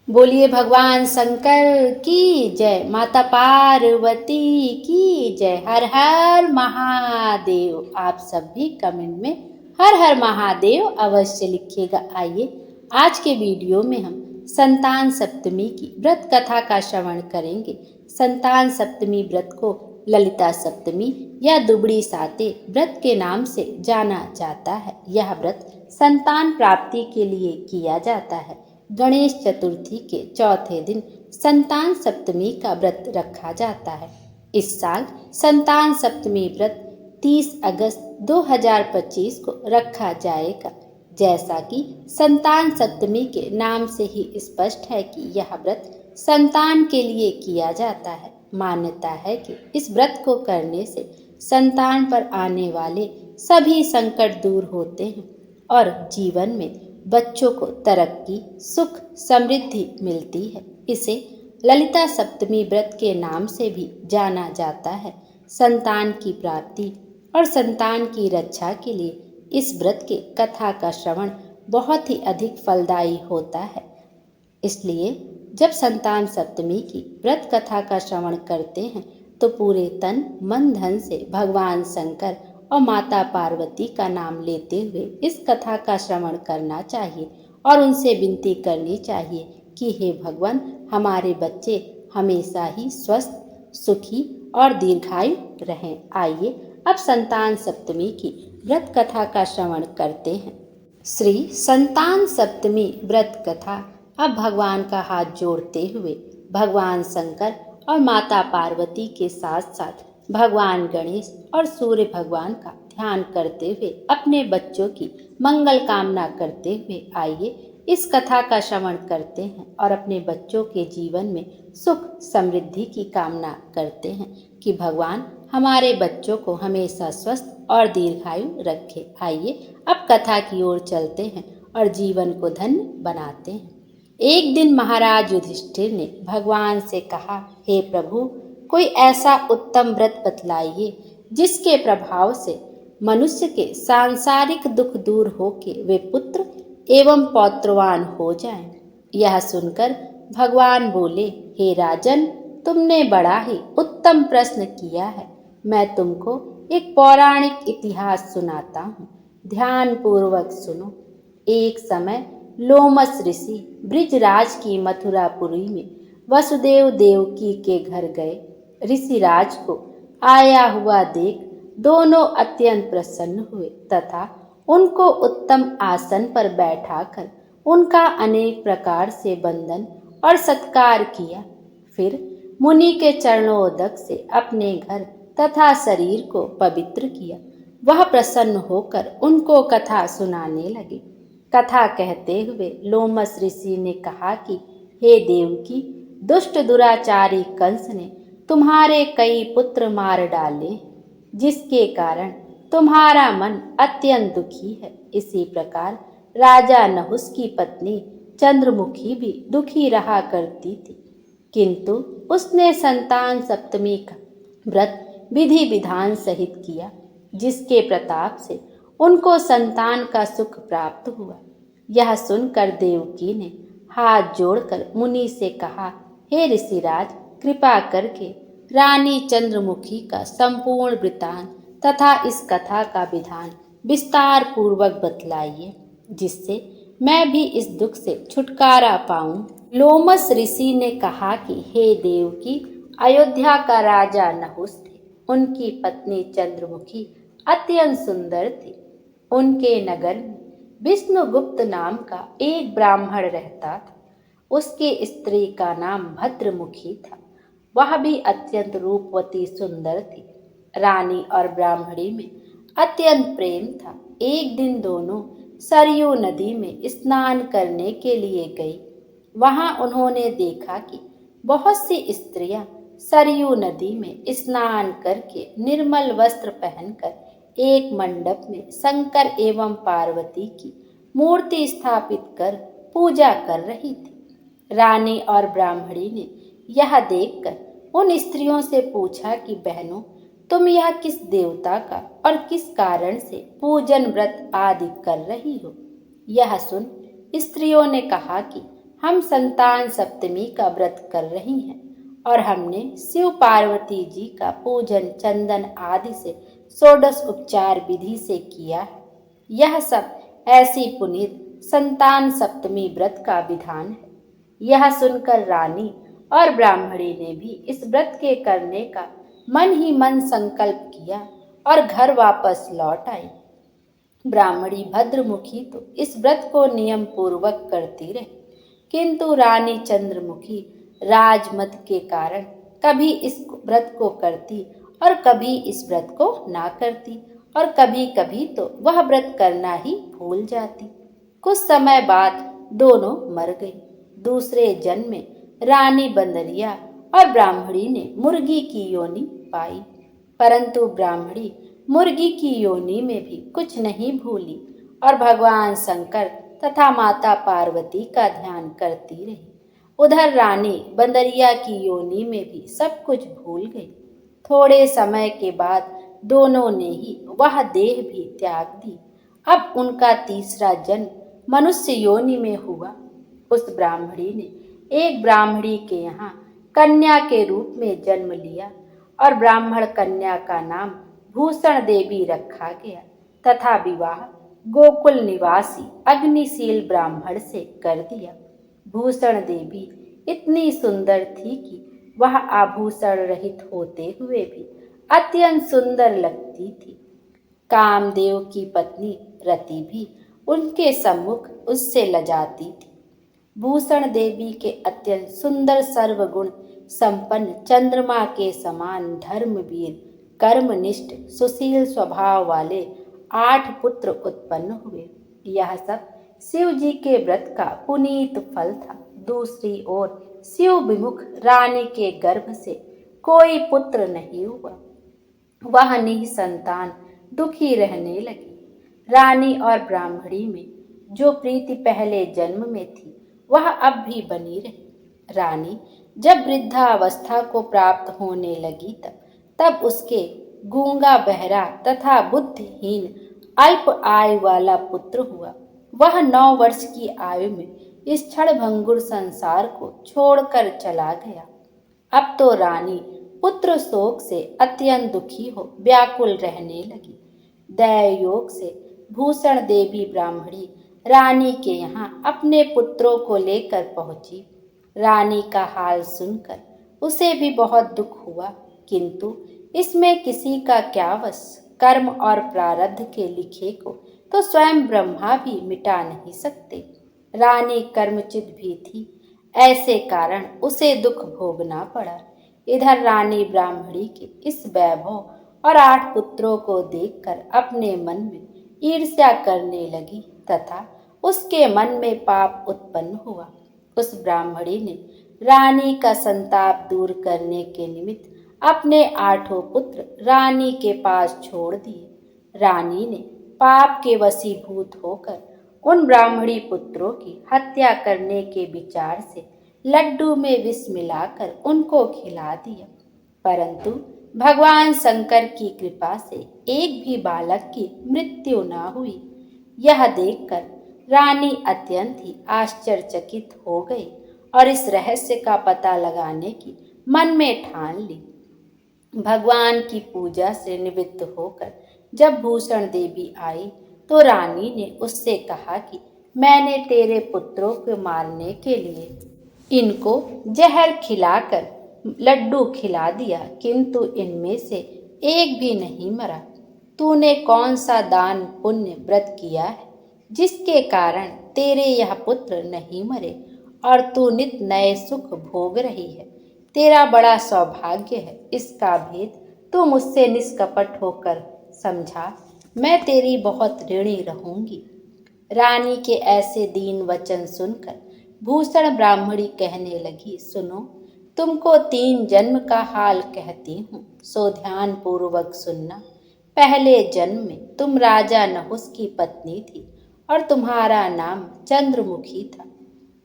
बोलिए भगवान शंकर की जय, माता पार्वती की जय। हर हर महादेव। आप सब भी कमेंट में हर हर महादेव अवश्य लिखिएगा। आइए आज के वीडियो में हम संतान सप्तमी की व्रत कथा का श्रवण करेंगे। संतान सप्तमी व्रत को ललिता सप्तमी या दुबड़ी साते व्रत के नाम से जाना जाता है। यह व्रत संतान प्राप्ति के लिए किया जाता है। गणेश चतुर्थी के चौथे दिन संतान सप्तमी का व्रत रखा जाता है। इस साल संतान सप्तमी व्रत 30 अगस्त 2025 को रखा जाएगा। जैसा कि संतान सप्तमी के नाम से ही स्पष्ट है कि यह व्रत संतान के लिए किया जाता है। मान्यता है कि इस व्रत को करने से संतान पर आने वाले सभी संकट दूर होते हैं और जीवन में बच्चों को तरक्की, सुख, समृद्धि मिलती है। इसे ललिता सप्तमी व्रत के नाम से भी जाना जाता है। संतान की प्राप्ति और संतान की रक्षा के लिए इस व्रत के कथा का श्रवण बहुत ही अधिक फलदायी होता है। इसलिए जब संतान सप्तमी की व्रत कथा का श्रवण करते हैं तो पूरे तन मन धन से भगवान शंकर और माता पार्वती का नाम लेते हुए इस कथा का श्रवण करना चाहिए और उनसे विनती करनी चाहिए कि हे भगवान, हमारे बच्चे हमेशा ही स्वस्थ, सुखी और दीर्घायु रहें। आइए अब संतान सप्तमी की व्रत कथा का श्रवण करते हैं। श्री संतान सप्तमी व्रत कथा। अब भगवान का हाथ जोड़ते हुए भगवान शंकर और माता पार्वती के साथ साथ भगवान गणेश और सूर्य भगवान का ध्यान करते हुए अपने बच्चों की मंगल कामना करते हुए आइए इस कथा का श्रवण करते हैं और अपने बच्चों के जीवन में सुख समृद्धि की कामना करते हैं कि भगवान हमारे बच्चों को हमेशा स्वस्थ और दीर्घायु रखे। आइए अब कथा की ओर चलते हैं और जीवन को धन्य बनाते हैं। एक दिन महाराज युधिष्ठिर ने भगवान से कहा, हे प्रभु, कोई ऐसा उत्तम व्रत बतलाइए जिसके प्रभाव से मनुष्य के सांसारिक दुख दूर होके वे पुत्र एवं पौत्रवान हो जाएं। यह सुनकर भगवान बोले, हे राजन, तुमने बड़ा ही उत्तम प्रश्न किया है। मैं तुमको एक पौराणिक इतिहास सुनाता हूँ, ध्यान पूर्वक सुनो। एक समय लोमस ऋषि ब्रिजराज की मथुरापुरी में वसुदेव देवकी के घर गए। ऋषिराज को आया हुआ देख दोनों अत्यंत प्रसन्न हुए तथा उनको उत्तम आसन पर बैठाकर उनका अनेक प्रकार से वंदन और सत्कार किया। फिर मुनि के चरणोदक से अपने घर तथा शरीर को पवित्र किया। वह प्रसन्न होकर उनको कथा सुनाने लगे। कथा कहते हुए लोमस ऋषि ने कहा कि हे देवकी, दुष्ट दुराचारी कंस ने तुम्हारे कई पुत्र मार डाले, जिसके कारण तुम्हारा मन अत्यंत दुखी है। इसी प्रकार राजा नहुस की पत्नी चंद्रमुखी भी दुखी रहा करती थी, किंतु उसने संतान सप्तमी का व्रत विधि विधान सहित किया, जिसके प्रताप से उनको संतान का सुख प्राप्त हुआ। यह सुनकर देवकी ने हाथ जोड़कर मुनि से कहा, हे ऋषिराज, कृपा करके रानी चंद्रमुखी का संपूर्ण वृत्तांत तथा इस कथा का विधान विस्तार पूर्वक बतलाइए, जिससे मैं भी इस दुख से छुटकारा पाऊं। लोमस ऋषि ने कहा कि हे देवकी, अयोध्या का राजा नहुस थे। उनकी पत्नी चंद्रमुखी अत्यंत सुंदर थी। उनके नगर में विष्णुगुप्त नाम का एक ब्राह्मण रहता था। उसकी स्त्री का नाम भद्रमुखी था। वह भी अत्यंत रूपवती सुंदर थी। रानी और ब्राह्मणी में अत्यंत प्रेम था। एक दिन दोनों सरयू नदी में स्नान करने के लिए गई। वहां उन्होंने देखा कि बहुत सी स्त्रियां सरयू नदी में स्नान करके निर्मल वस्त्र पहनकर एक मंडप में शंकर एवं पार्वती की मूर्ति स्थापित कर पूजा कर रही थी। रानी और ब्राह्मणी ने यह देखकर उन स्त्रियों से पूछा कि बहनों, तुम यह किस देवता का और किस कारण से पूजन व्रत आदि कर रही हो? यह सुन स्त्रियों ने कहा कि हम संतान सप्तमी का व्रत कर रही हैं और हमने शिव पार्वती जी का पूजन चंदन आदि से षोडश उपचार विधि से किया है। यह सब ऐसी पुनीत संतान सप्तमी व्रत का विधान है। यह सुनकर रानी और ब्राह्मणी ने भी इस व्रत के करने का मन ही मन संकल्प किया और घर वापस लौट आई। ब्राह्मणी भद्रमुखी तो इस व्रत को नियम पूर्वक करती रही, किंतु रानी चंद्रमुखी राजमत के कारण कभी इस व्रत को करती और कभी इस व्रत को ना करती और कभी कभी तो वह व्रत करना ही भूल जाती। कुछ समय बाद दोनों मर गई। दूसरे जन्म में रानी बंदरिया और ब्राह्मणी ने मुर्गी की योनि पाई, परंतु ब्राह्मणी मुर्गी की योनि में भी कुछ नहीं भूली और भगवान शंकर तथा माता पार्वती का ध्यान करती रही। उधर रानी बंदरिया की योनि में भी सब कुछ भूल गई। थोड़े समय के बाद दोनों ने ही वह देह भी त्याग दी। अब उनका तीसरा जन्म मनुष्य योनि में हुआ। उस ब्राह्मणी ने एक ब्राह्मणी के यहाँ कन्या के रूप में जन्म लिया और ब्राह्मण कन्या का नाम भूषण देवी रखा गया तथा विवाह गोकुल निवासी अग्निशील ब्राह्मण से कर दिया। भूषण देवी इतनी सुंदर थी कि वह आभूषण रहित होते हुए भी अत्यंत सुंदर लगती थी। कामदेव की पत्नी रति भी उनके सम्मुख उससे लजाती थी। भूषण देवी के अत्यंत सुंदर सर्वगुण संपन्न चंद्रमा के समान धर्मवीर कर्मनिष्ठ सुशील स्वभाव वाले 8 पुत्र उत्पन्न हुए। यह सब शिव जी के व्रत का पुनीत फल था। दूसरी ओर शिव विमुख रानी के गर्भ से कोई पुत्र नहीं हुआ। वह निसंतान दुखी रहने लगी। रानी और ब्राह्मणी में जो प्रीति पहले जन्म में थी वह अब भी बनी रही। रानी जब वृद्धावस्था को प्राप्त होने लगी तब उसके गूंगा बहरा तथा बुद्धिहीन अल्प आयु वाला पुत्र हुआ। वह 9 वर्ष की आयु में इस क्षणभंगुर संसार को छोड़कर चला गया। अब तो रानी पुत्र शोक से अत्यंत दुखी हो व्याकुल रहने लगी। दैवयोग से भूषण देवी ब्राह्मणी रानी के यहाँ अपने पुत्रों को लेकर पहुंची। रानी का हाल सुनकर उसे भी बहुत दुख हुआ, किंतु इसमें किसी का क्या वश। कर्म और प्रारब्ध के लिखे को तो स्वयं ब्रह्मा भी मिटा नहीं सकते। रानी कर्मचित भी थी, ऐसे कारण उसे दुख भोगना पड़ा। इधर रानी ब्राह्मणी के इस वैभव और 8 पुत्रों को देखकर अपने मन में ईर्ष्या करने लगी तथा उसके मन में पाप उत्पन्न हुआ। उस ब्राह्मणी ने रानी का संताप दूर करने के निमित्त अपने 8 पुत्र रानी के पास छोड़ दिए। रानी ने पाप के वशीभूत होकर उन ब्राह्मणी पुत्रों की हत्या करने के विचार से लड्डू में विष मिलाकर उनको खिला दिया, परंतु भगवान शंकर की कृपा से एक भी बालक की मृत्यु न हुई। यह देखकर रानी अत्यंत ही आश्चर्यचकित हो गई और इस रहस्य का पता लगाने की मन में ठान ली। भगवान की पूजा से निवृत्त होकर जब भूषण देवी आई तो रानी ने उससे कहा कि मैंने तेरे पुत्रों को मारने के लिए इनको जहर खिलाकर लड्डू खिला दिया, किंतु इनमें से एक भी नहीं मरा। तूने कौन सा दान पुण्य व्रत किया है जिसके कारण तेरे यह पुत्र नहीं मरे और तू नित नए सुख भोग रही है? तेरा बड़ा सौभाग्य है। इसका भेद तू मुझसे निष्कपट होकर समझा, मैं तेरी बहुत ऋणी रहूंगी। रानी के ऐसे दीन वचन सुनकर भूषण ब्राह्मणी कहने लगी, सुनो, तुमको 3 जन्म का हाल कहती हूँ, सो ध्यान पूर्वक सुनना। पहले जन्म में तुम राजा नहुस की पत्नी थी और तुम्हारा नाम चंद्रमुखी था।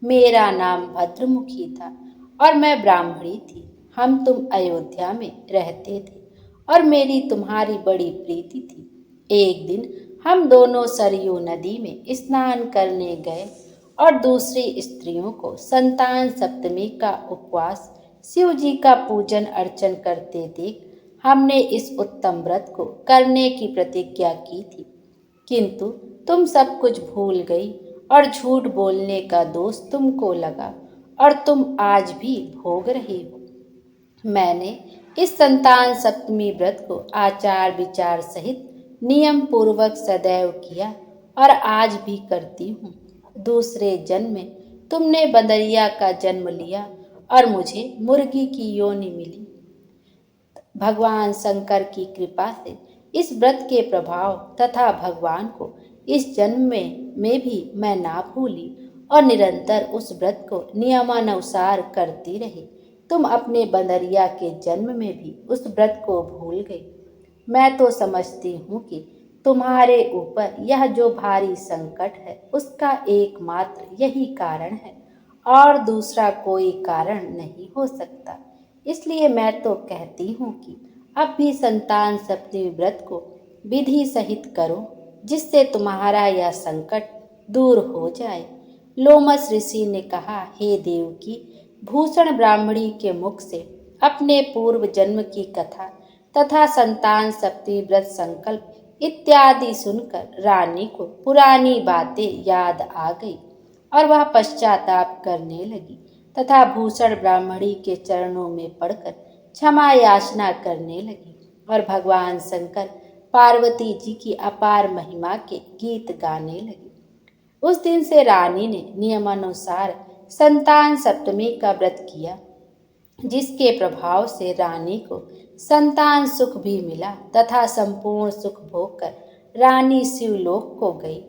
मेरा नाम भद्रमुखी था और मैं ब्राह्मणी थी। हम तुम अयोध्या में रहते थे और मेरी तुम्हारी बड़ी प्रीति थी। एक दिन हम दोनों सरयू नदी में स्नान करने गए और दूसरी स्त्रियों को संतान सप्तमी का उपवास, शिव जी का पूजन अर्चन करते देख हमने इस उत्तम व्रत को करने की प्रतिज्ञा की थी। किंतु तुम सब कुछ भूल गई और झूठ बोलने का दोष तुमको लगा और तुम आज भी भोग रही हो। मैंने इस संतान सप्तमी व्रत को आचार विचार सहित नियम पूर्वक सदैव किया और आज भी करती हूँ। दूसरे जन्म में तुमने बंदरिया का जन्म लिया और मुझे मुर्गी की योनि मिली। भगवान शंकर की कृपा से इस व्रत के प्रभाव तथा भगवान को इस जन्म में भी मैं ना भूली और निरंतर उस व्रत को नियमानुसार करती रही। तुम अपने बंदरिया के जन्म में भी उस व्रत को भूल गई। मैं तो समझती हूँ कि तुम्हारे ऊपर यह जो भारी संकट है उसका एकमात्र यही कारण है और दूसरा कोई कारण नहीं हो सकता। इसलिए मैं तो कहती हूँ कि अब भी संतान सप्तमी व्रत को विधि सहित करो, जिससे तुम्हारा यह संकट दूर हो जाए। लोमस ऋषि ने कहा, हे देवकी, भूषण ब्राह्मणी के मुख से अपने पूर्व जन्म की कथा तथा संतान सप्तमी व्रत संकल्प इत्यादि सुनकर रानी को पुरानी बातें याद आ गई और वह पश्चाताप करने लगी तथा भूषण ब्राह्मणी के चरणों में पड़कर क्षमा याचना करने लगी और भगवान शंकर पार्वती जी की अपार महिमा के गीत गाने लगी। उस दिन से रानी ने नियमानुसार संतान सप्तमी का व्रत किया, जिसके प्रभाव से रानी को संतान सुख भी मिला तथा संपूर्ण सुख भोग कर रानी शिवलोक को गई।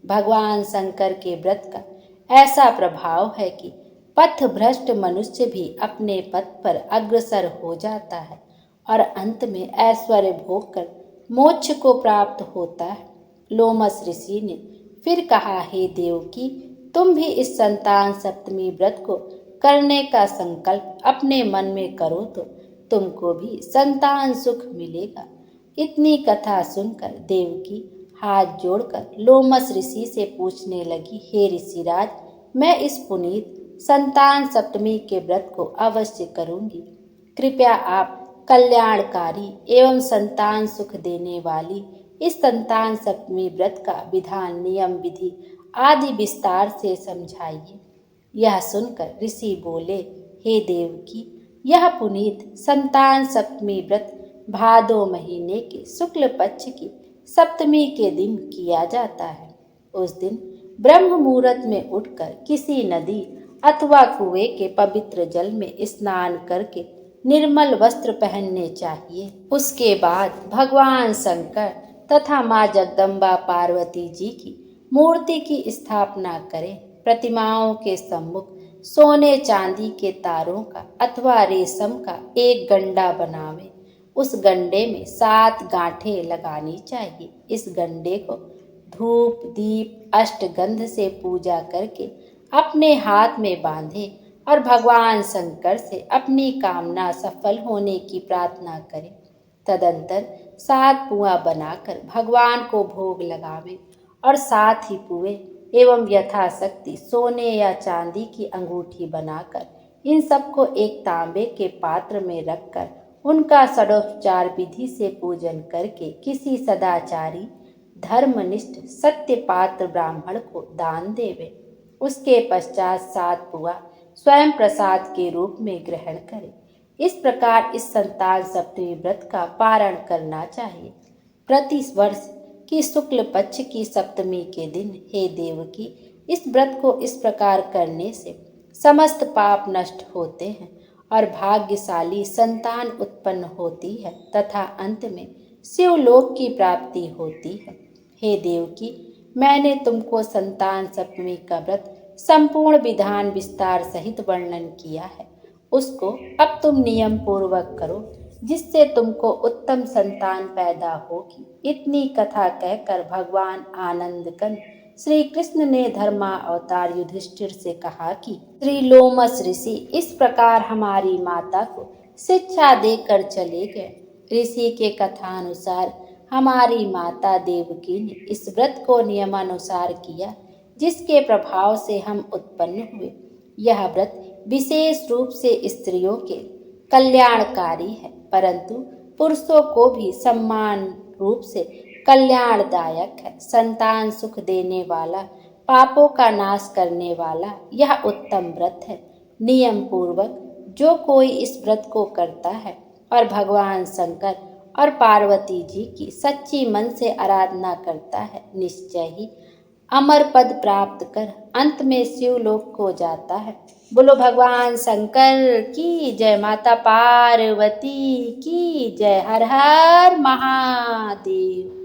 भगवान शंकर के व्रत का ऐसा प्रभाव है कि पथ भ्रष्ट मनुष्य भी अपने पथ पर अग्रसर हो जाता है और अंत में ऐश्वर्य भोग कर मोक्ष को प्राप्त होता है। लोमस ऋषि ने फिर कहा, हे देवकी, तुम भी इस संतान सप्तमी व्रत को करने का संकल्प अपने मन में करो तो तुमको भी संतान सुख मिलेगा। इतनी कथा सुनकर देवकी हाथ जोड़कर लोमस ऋषि से पूछने लगी, हे ऋषिराज, मैं इस पुनीत संतान सप्तमी के व्रत को अवश्य करूंगी। कृपया आप कल्याणकारी एवं संतान सुख देने वाली इस संतान सप्तमी व्रत का विधान, नियम, विधि आदि विस्तार से समझाइए। यह सुनकर ऋषि बोले, हे देवकी, यह पुनीत संतान सप्तमी व्रत भादो महीने के शुक्ल पक्ष की सप्तमी के दिन किया जाता है। उस दिन ब्रह्म मुहूर्त में उठकर किसी नदी अथवा कुएं के पवित्र जल में स्नान करके निर्मल वस्त्र पहनने चाहिए। उसके बाद भगवान शंकर तथा माँ जगदम्बा पार्वती जी की मूर्ति की स्थापना करें। प्रतिमाओं के सम्मुख सोने चांदी के तारों का अथवा रेशम का एक गंडा बनावें। उस गंडे में 7 गांठें लगानी चाहिए। इस गंडे को धूप, दीप, अष्टगंध से पूजा करके अपने हाथ में बांधे और भगवान शंकर से अपनी कामना सफल होने की प्रार्थना करें। तदंतर 7 पुआ बनाकर भगवान को भोग लगावें और 7 ही पुए एवं यथाशक्ति सोने या चांदी की अंगूठी बनाकर इन सबको एक तांबे के पात्र में रखकर उनका षडोपचार विधि से पूजन करके किसी सदाचारी, धर्मनिष्ठ, सत्य पात्र ब्राह्मण को दान देवे। उसके पश्चात 7 पुआ स्वयं प्रसाद के रूप में ग्रहण करें। इस प्रकार इस संतान सप्तमी व्रत का पारण करना चाहिए। प्रति वर्ष की शुक्ल पक्ष की सप्तमी के दिन, हे देवकी, इस व्रत को इस प्रकार करने से समस्त पाप नष्ट होते हैं और भाग्यशाली संतान उत्पन्न होती है तथा अंत में शिवलोक की प्राप्ति होती है। हे देवकी, मैंने तुमको संतान सप्तमी का व्रत संपूर्ण विधान विस्तार सहित वर्णन किया है। उसको अब तुम नियम पूर्वक करो, जिससे तुमको उत्तम संतान पैदा होगी। इतनी कथा कहकर भगवान आनंद कंद श्री कृष्ण ने धर्मा अवतार युधिष्ठिर से कहा कि श्री लोमस ऋषि इस प्रकार हमारी माता को शिक्षा देकर चले गए। ऋषि के कथानुसार हमारी माता देवकी ने इस व्रत को नियमानुसार किया। जिसके प्रभाव से हम उत्पन्न हुए। यह व्रत विशेष रूप से स्त्रियों के कल्याणकारी है, परंतु पुरुषों को भी समान रूप से कल्याणदायक है। संतान सुख देने वाला, पापों का नाश करने वाला यह उत्तम व्रत है। नियम पूर्वक जो कोई इस व्रत को करता है और भगवान शंकर और पार्वती जी की सच्ची मन से आराधना करता है, निश्चय ही अमर पद प्राप्त कर अंत में शिवलोक को जाता है। बोलो भगवान शंकर की जय, माता पार्वती की जय। हर हर महादेव।